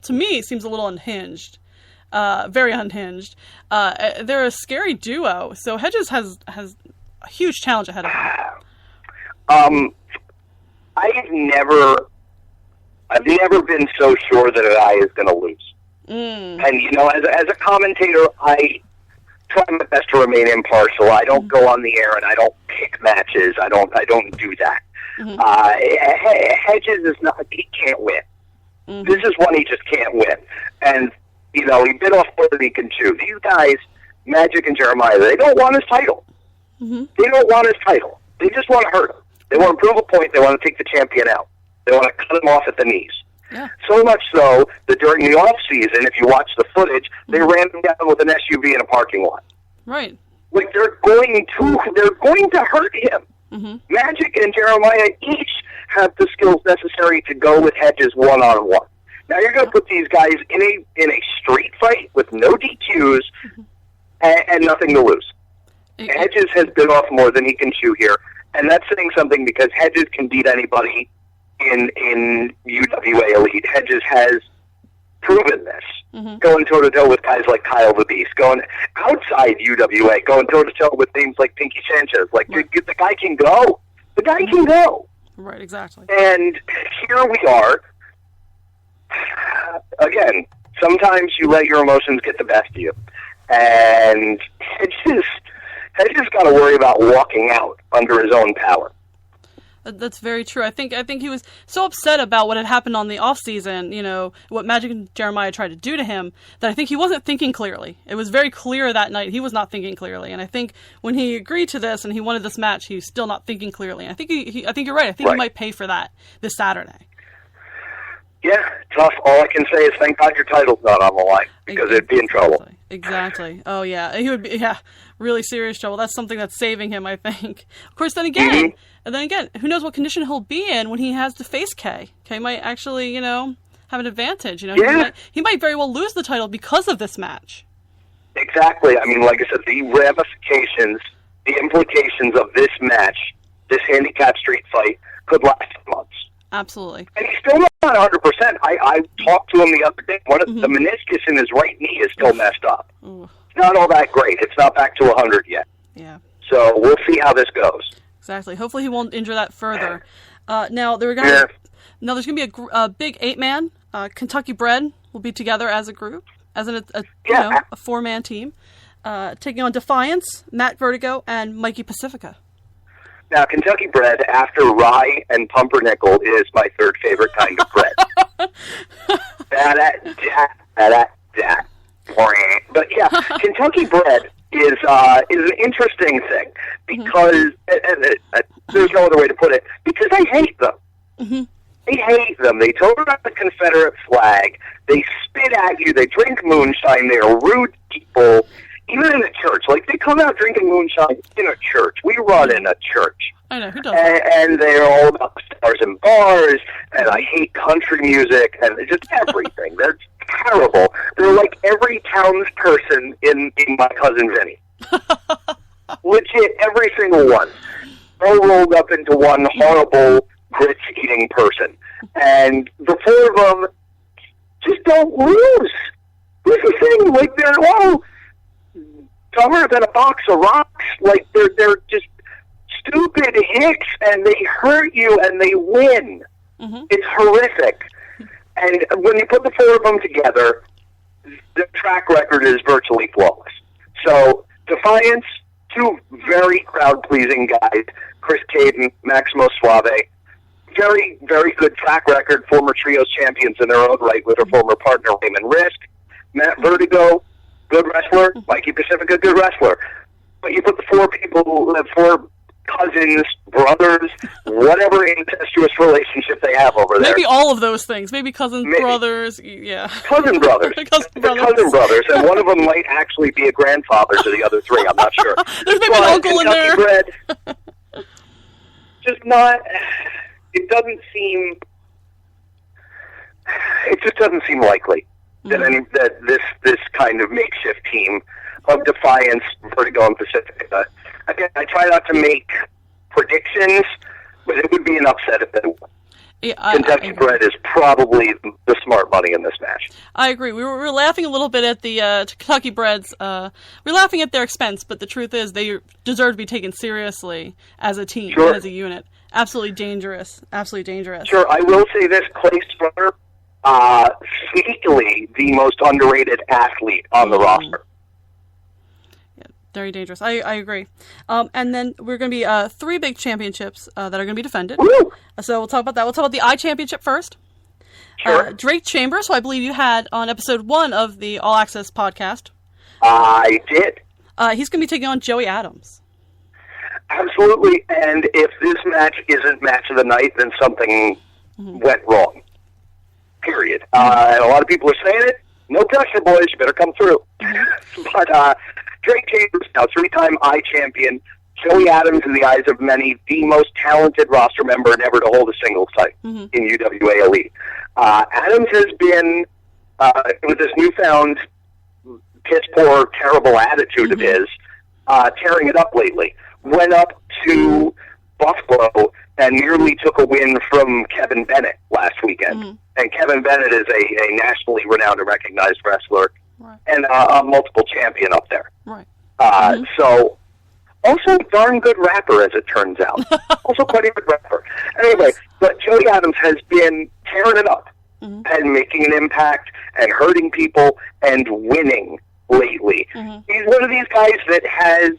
to me, seems a little unhinged. Very unhinged. They're a scary duo. So Hedges has a huge challenge ahead of him. I've never been so sure that a guy is going to lose. And, you know, as a commentator, I try my best to remain impartial. I don't go on the air and I don't pick matches. I don't do that. Hedges is not, he can't win. This is one he just can't win. And, you know, he bit off more than he can chew. These guys, Magic and Jeremiah, they don't want his title. They don't want his title. They just want to hurt him. They want to prove a point. They want to take the champion out. They want to cut him off at the knees. Yeah. So much so that during the off season, if you watch the footage, they ran him down with an SUV in a parking lot. Right. Like they're going to hurt him. Magic and Jeremiah each have the skills necessary to go with Hedges one-on-one. Now you're going to put these guys in a street fight with no DQs and nothing to lose. Hedges has bit off more than he can chew here, and that's saying something because Hedges can beat anybody in UWA Elite. Hedges has proven this, going toe-to-toe with guys like Kyle the Beast, going outside UWA, going toe-to-toe with names like Pinky Sanchez. Like, the guy can go. The guy can go. Right, exactly. And here we are. Again, sometimes you let your emotions get the best of you. And Hedges got to worry about walking out under his own power. That's very true. I think he was so upset about what had happened on the off season, you know, what Magic and Jeremiah tried to do to him, that I think he wasn't thinking clearly. It was very clear that night he was not thinking clearly, and I think when he agreed to this and he wanted this match, he was still not thinking clearly. And I think I think you're right. I think he might pay for that this Saturday. Yeah, tough. All I can say is thank God your title's not on the line, because it'd be in trouble. Exactly. Oh yeah, he would be. Yeah, really serious trouble. That's something that's saving him, I think. Of course, then again, who knows what condition he'll be in when he has to face Kay. Kay might actually, you know, have an advantage. You know, he might very well lose the title because of this match. Exactly. I mean, like I said, the ramifications, the implications of this match, this handicap street fight, could last months. Absolutely. And he's still not 100%. I talked to him the other day. One of the meniscus in his right knee is still messed up. It's not all that great. It's not back to 100 yet. Yeah. So we'll see how this goes. Exactly. Hopefully he won't injure that further. Now there's going to be a big 8-man. Kentucky Bred will be together as a group, as a 4-man team, taking on Defiance, Matt Vertigo, and Mikey Pacifica. Now, Kentucky Bred, after rye and pumpernickel, is my third favorite kind of bread. But yeah, Kentucky Bred is an interesting thing because there's no other way to put it. Because I hate them. I hate them. They tote up the Confederate flag. They spit at you. They drink moonshine. They are rude people. Even in a church, like they come out drinking moonshine in a church. We run in a church. I know, who doesn't? And they're all about stars and bars, and I hate country music, and just everything. They're terrible. They're like every townsperson in My Cousin Vinny. Legit, every single one. All rolled up into one horrible, grits-eating person. And the four of them just don't lose. That's the thing. Like, they're all dumber than a box of rocks. Like, they're just stupid hicks, and they hurt you, and they win. It's horrific. And when you put the four of them together, the track record is virtually flawless. So, Defiance, two very crowd-pleasing guys, Chris Caden, Maximo Suave, very, very good track record, former trios champions in their own right with their former partner, Raymond Risk. Matt Vertigo, good wrestler. Mikey Pacifica, good wrestler. But you put the four people, four cousins, brothers, whatever incestuous relationship they have over there. Maybe all of those things. Maybe cousins, brothers, yeah. Cousin brothers. Cousin brothers. And one of them might actually be a grandfather to the other three. I'm not sure. There's maybe an uncle in there. Bread, just not... It just doesn't seem likely that this kind of makeshift team of Defiance, Vertigo, and Pacifica. Again, I try not to make predictions, but it would be an upset if they won. Yeah, Kentucky Bred is probably the smart money in this match. I agree. We were laughing a little bit at the Kentucky Breds. We're laughing at their expense, but the truth is they deserve to be taken seriously as a team and as a unit. Absolutely dangerous. Absolutely dangerous. Sure, I will say this, Clay Springer, sneakily the most underrated athlete on the roster. Very dangerous. I agree. And then we're going to be 3 big championships that are going to be defended. Woo! So we'll talk about that. We'll talk about the I Championship first. Sure. Drake Chambers, who I believe you had on episode 1 of the All Access podcast. I did. He's going to be taking on Joey Adams. Absolutely. And if this match isn't match of the night, then something went wrong. Period. And a lot of people are saying it. No pressure, boys. You better come through. But Drake Chambers, now 3-time I champion. Joey Adams, in the eyes of many, the most talented roster member never to hold a singles title in UWA Elite. Adams has been, with this newfound piss-poor, terrible attitude of his, tearing it up lately. Went up to Buffalo and nearly took a win from Kevin Bennett last weekend. And Kevin Bennett is a nationally renowned and recognized wrestler and a multiple champion up there. So, also a darn good rapper, as it turns out. Also quite a good rapper. Anyway, but Joey Adams has been tearing it up and making an impact and hurting people and winning lately. He's one of these guys that has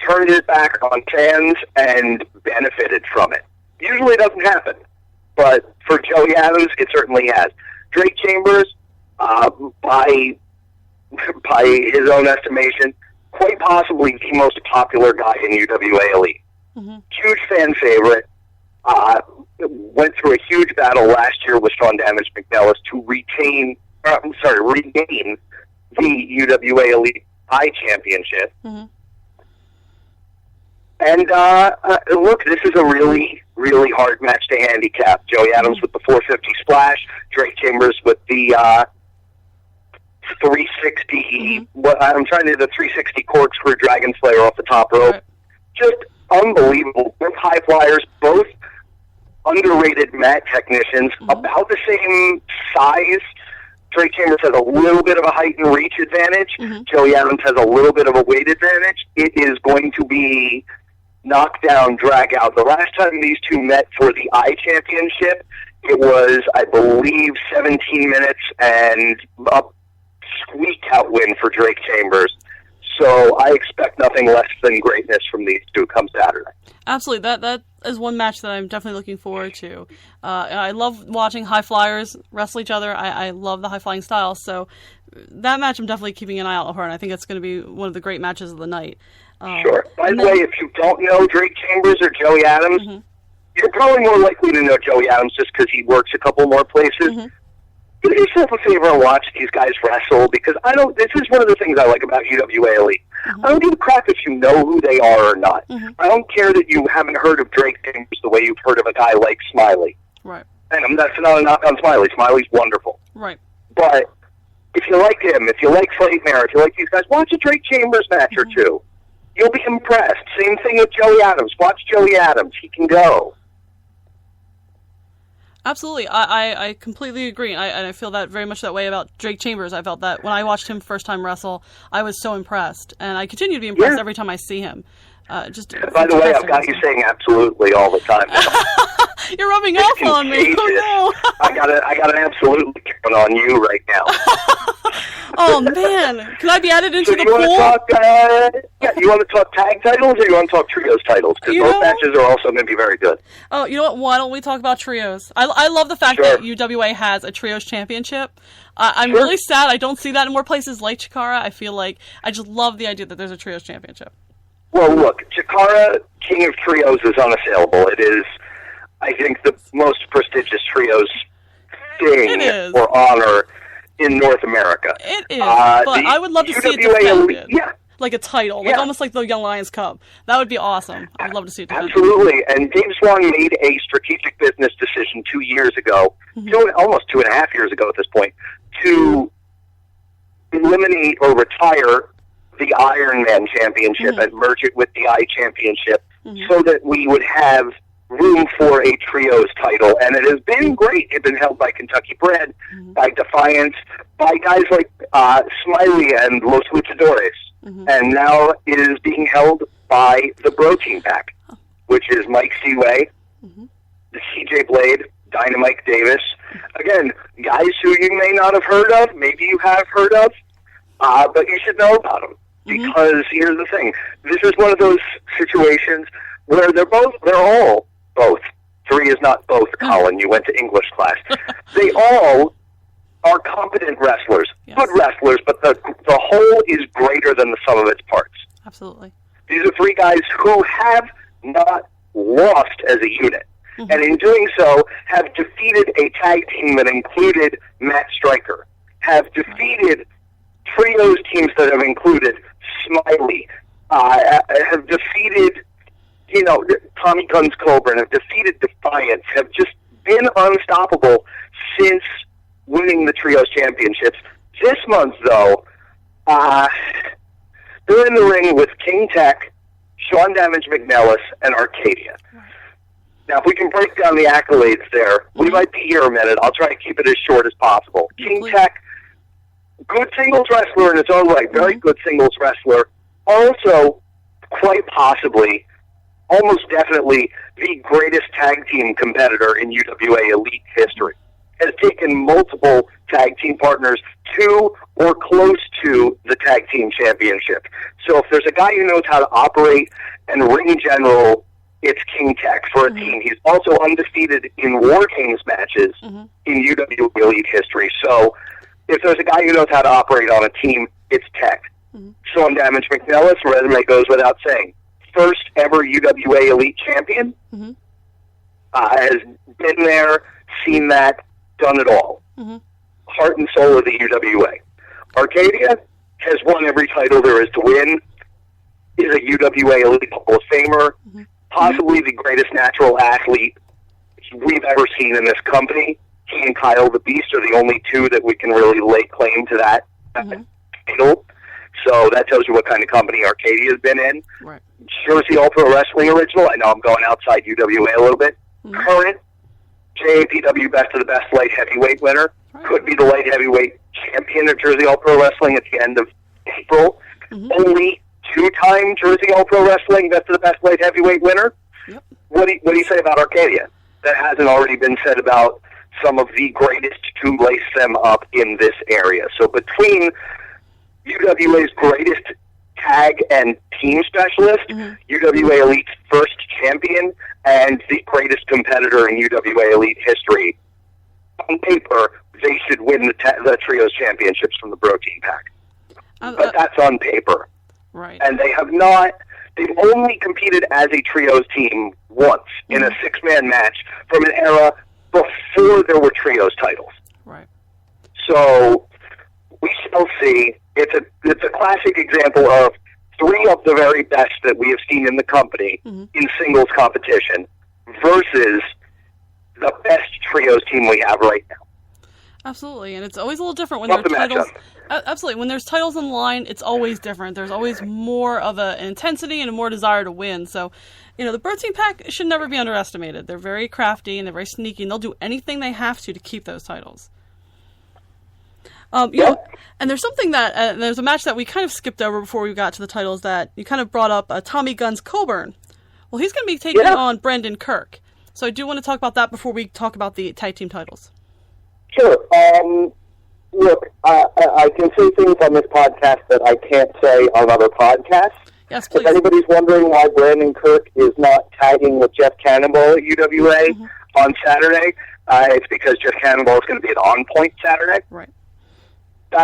turned his back on fans and benefited from it. Usually it doesn't happen, but for Joey Adams, it certainly has. Drake Chambers, by his own estimation, quite possibly the most popular guy in UWA Elite. Huge fan favorite. Went through a huge battle last year with Sean Damage McNellis to regain the UWA Elite I Championship. And look, this is a really, really hard match to handicap. Joey Adams with the 450 splash, Drake Chambers with the 360. I'm trying to do the 360 corkscrew Dragon Slayer off the top rope. Just unbelievable. Both high flyers, both underrated mat technicians, about the same size. Drake Chambers has a little bit of a height and reach advantage. Joey Adams has a little bit of a weight advantage. It is going to be knockdown, drag out. The last time these two met for the I Championship, it was, I believe, 17 minutes and a squeak out win for Drake Chambers. So I expect nothing less than greatness from these two come Saturday. Absolutely. That is one match that I'm definitely looking forward to. I love watching high flyers wrestle each other. I love the high flying style. So that match I'm definitely keeping an eye out for, and I think it's going to be one of the great matches of the night. Sure. By the way, if you don't know Drake Chambers or Joey Adams, you're probably more likely to know Joey Adams just because he works a couple more places. Do yourself a favor and watch these guys wrestle, because this is one of the things I like about UWA Elite. I don't give a crap if you know who they are or not. I don't care that you haven't heard of Drake Chambers the way you've heard of a guy like Smiley. And that's not a knock on Smiley. Smiley's wonderful. But if you like him, if you like Frightmare, if you like these guys, watch a Drake Chambers match or two. You'll be impressed. Same thing with Joey Adams. Watch Joey Adams. He can go. Absolutely. I completely agree. And I feel that very much that way about Drake Chambers. I felt that when I watched him first time wrestle, I was so impressed. And I continue to be impressed every time I see him. By the way, I've got you saying absolutely all the time now. You're rubbing off on me. Oh, no. I got an absolutely count on you right now. Oh, man. Can I be added into the pool? You want to talk tag titles or you want to talk trios titles? Because both matches are also going to be very good. Oh, you know what? Why don't we talk about trios? I love the fact that UWA has a trios championship. I'm really sad I don't see that in more places like Chikara. I feel like I just love the idea that there's a trios championship. Well, look, Chikara, King of Trios, is unassailable. It is, I think, the most prestigious trios thing or honor in North America. It is, but I would love to see it defended. Like a title, like almost like the Young Lions Cup. That would be awesome. I'd love to see it defended. Absolutely, and Dave Swan made a strategic business decision 2 years ago, almost 2.5 years ago at this point, to eliminate or retire the Ironman Championship and merge it with the I Championship so that we would have room for a trios title, and it has been great. It's been held by Kentucky Bred, by Defiance, by guys like Smiley and Los Luchadores, and now it is being held by the Bro Team Pack, which is Mike Seaway, the CJ Blade, Dynamite Davis. Again, guys who you may not have heard of, maybe you have heard of, but you should know about them. Because here's the thing, this is one of those situations where they're all both. Three is not both, Colin. You went to English class. They all are competent wrestlers, good wrestlers, but the whole is greater than the sum of its parts. Absolutely. These are three guys who have not lost as a unit, and in doing so have defeated a tag team that included Matt Stryker, have defeated trios teams that have included Smiley, have defeated Tommy Guns Coburn, have defeated Defiance, have just been unstoppable since winning the Trios Championships. This month, though, they're in the ring with King Tech, Sean Damage McNellis, and Arcadia. Now, if we can break down the accolades there, we might be here a minute. I'll try to keep it as short as possible. King Tech, good singles wrestler in its own right, very good singles wrestler. Also, quite possibly, almost definitely, the greatest tag team competitor in UWA Elite history. Has taken multiple tag team partners to or close to the tag team championship. So if there's a guy who knows how to operate and ring general, it's King Tech for a team. He's also undefeated in War Games matches in UWA Elite history. So if there's a guy who knows how to operate on a team, it's Tech. Sean Damage McNellis, resume goes without saying. First ever UWA Elite champion, has been there, seen that, done it all. Heart and soul of the UWA. Arcadia has won every title there is to win, is a UWA Elite Hall of Famer, possibly the greatest natural athlete we've ever seen in this company. He and Kyle the Beast are the only two that we can really lay claim to that title. So that tells you what kind of company Arcadia's been in. Right. Jersey All Pro Wrestling original. I know I'm going outside UWA a little bit. Current JAPW Best of the Best light heavyweight winner. Could be the light heavyweight champion of Jersey All Pro Wrestling at the end of April. Only two-time Jersey All Pro Wrestling Best of the Best light heavyweight winner. What do you say about Arcadia? That hasn't already been said about some of the greatest to lace them up in this area. So between UWA's greatest tag and team specialist, UWA Elite's first champion, and the greatest competitor in UWA Elite history, on paper, they should win the Trios Championships from the Bro Team Pack. But that's on paper. Right. And they have not, they've only competed as a Trios team once in a six-man match from an era before there were Trios titles. Right. So we shall see. It's a classic example of three of the very best that we have seen in the company in singles competition versus the best Trios team we have right now. Absolutely, and it's always a little different when there are titles. Absolutely, when there's titles on the line, it's always different. There's always more of an intensity and a more desire to win. So, the Bro Team Pack should never be underestimated. They're very crafty and they're very sneaky, and they'll do anything they have to keep those titles. And there's something that there's a match that we kind of skipped over before we got to the titles that you kind of brought up. Tommy Guns Coburn. Well, he's going to be taking on Brendan Kirk. So I do want to talk about that before we talk about the tag team titles. Sure. Look, I can say things on this podcast that I can't say on other podcasts. Yes, please. If anybody's wondering why Brandon Kirk is not tagging with Jeff Cannonball at UWA on Saturday, it's because Jeff Cannonball is going to be at On Point Saturday. Right. So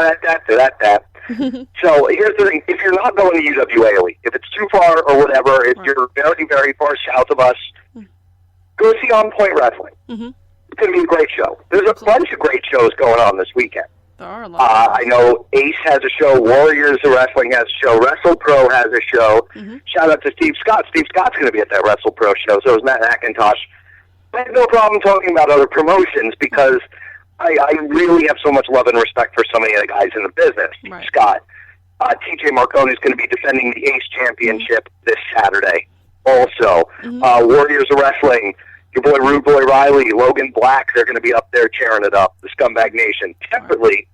here's the thing. If you're not going to UWA Elite, if it's too far or whatever, if you're very, very far south of us, go see On Point Wrestling. It's going to be a great show. There's a bunch of great shows going on this weekend. There are a lot. I know Ace has a show, Warriors of Wrestling has a show, Wrestle Pro has a show. Shout out to Steve Scott. Steve Scott's going to be at that Wrestle Pro show, so is Matt McIntosh. I have no problem talking about other promotions because I really have so much love and respect for so many of the guys in the business. Steve Scott. TJ Marcone is going to be defending the Ace Championship this Saturday. also. Warriors of Wrestling, your boy Rude Boy Riley, Logan Black, they're going to be up there cheering it up. The Scumbag Nation. Separately,